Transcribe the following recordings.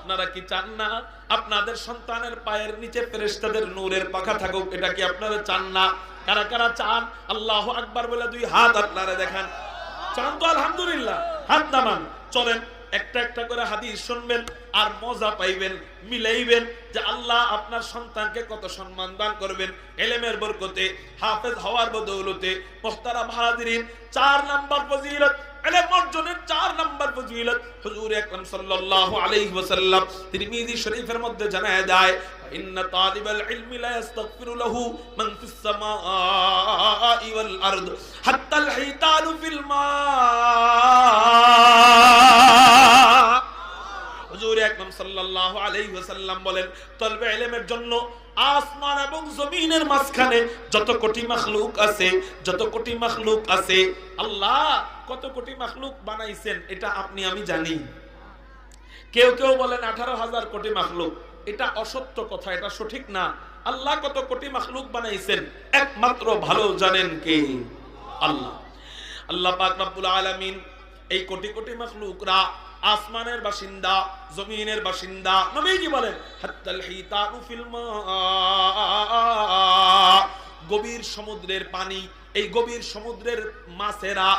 আপনারা কি চান না আপনাদের সন্তানের পায়ের নিচে ফেরেশতাদের নূরের পাখা থাকুক? এটা কি আপনারা চান না? কারা কারা চান? আল্লাহু আকবার বলে দুই হাত আপনারা দেখান। চান তো আলহামদুলিল্লাহ, হাত নামান। চলেন একটা একটা করে হাদিস শুনবেন আর মজা পাইবেন, মিলাইবেন যে আল্লাহ আপনার সন্তানকে কত সম্মান দান করবেন ইলমের বরকতে, হাফেজ হওয়ার বদৌলতে। মুহতারাম হাজিরিন, 4 নাম্বার ফজিলত, ইলম অর্জনের 4 নাম্বার ফজিলত হুজুর আকরাম সাল্লাল্লাহু আলাইহি ওয়াসাল্লাম তিরমিজি শরীফের মধ্যে জানায় দেয়, ইন্না তালিবাল ইলমি লা ইস্তাগফিরু লাহু মান ফিস সামাই ওয়াল আরদ হাত্তাল হিতালু ফিল মা। হুজুর আকরাম সাল্লাল্লাহু আলাইহি ওয়াসাল্লাম বলেন, তলবে ইলমের জন্য আসমান এবং জমিনের মাঝখানে যত কোটি মাখলুক আছে, যত কোটি মাখলুক আছে, আল্লাহ কত কোটি মাখলুক বানাইছেন এটা আপনি আমি জানি। কেউ কেউ বলেন 18,000 কোটি মাখলুক। এটা অসত্য কথা, এটা সঠিক না। আল্লাহ কত কোটি মাখলুক বানাইছেন একমাত্র ভালো জানেন কে? আল্লাহ। আল্লাহ পাক রব্বুল আলামিন এই কোটি কোটি মাখলুকরা আসমানের বাসিন্দা, জমিনের বাসিন্দা। নবীজি বলেন, হাত্তাল হিতানু ফিল মা, গভীর সমুদ্রের পানি, এই গভীর সমুদ্রের মাছেরা,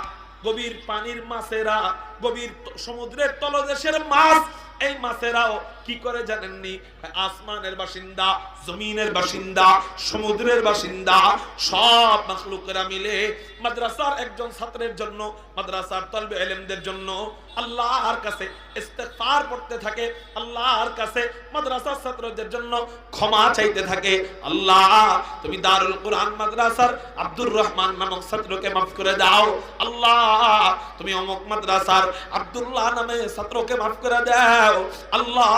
গভীর পানির মাছেরা, গভীর সমুদ্রের তলদেশের মাছ, এই মাছেরাও কি করে জানেননি? আসমানের বাসিন্দা, জমিনের বাসিন্দা, সমুদ্রের বাসিন্দা, সব মাখলুকেরা মিলে মাদ্রাসার একজন ছাত্রের জন্য, মাদ্রাসার তালিবে ইলমদের জন্য আল্লাহর কাছে ইস্তিগফার করতে থাকে, আল্লাহর কাছে মাদ্রাসার ছাত্রদের জন্য ক্ষমা চাইতে থাকে। আল্লাহ তুমি দারুল কুরআন মাদ্রাসার আব্দুর রহমান নামক ছাত্রকে মাফ করে দাও। আল্লাহ তুমি অমুক মাদ্রাসার আব্দুল্লাহ নামে ছাত্রকে মাফ করে দাও। আল্লাহ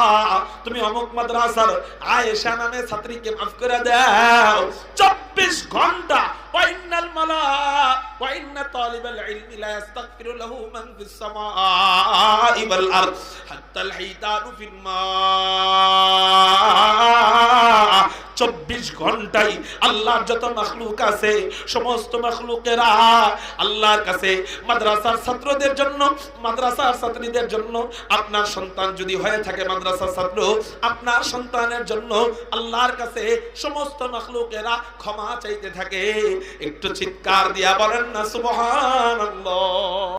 তুমি অমুক মাদ্রাসার আয়েশা নামে ছাত্রীকে মাফ করে দাও। 24 ঘন্টা ওয়া ইন্নাল মালা ওয়া ইন্না তালিবাল ইলমি লা ইস্তাগফিরু লাহু মান ফিস সামাই ওয়াল আরদ হাত্তাল হিতানু ফিল মা। 24 ঘন্টাই আল্লাহর যত মাখলুক আছে সমস্ত মাখলুকেরা আল্লাহর কাছে মাদ্রাসার ছাত্রদের জন্য, মাদ্রাসার ছাত্রীদের জন্য, আপনার সন্তান যদি হয়ে থাকে মাদ্রাসার ছাত্র, আপনার সন্তানের জন্য আল্লাহর কাছে সমস্ত মাখলুকেরা ক্ষমা চাইতে থাকে। একটু চিৎকার দিয়া বলেন না সুবহানাল্লাহ।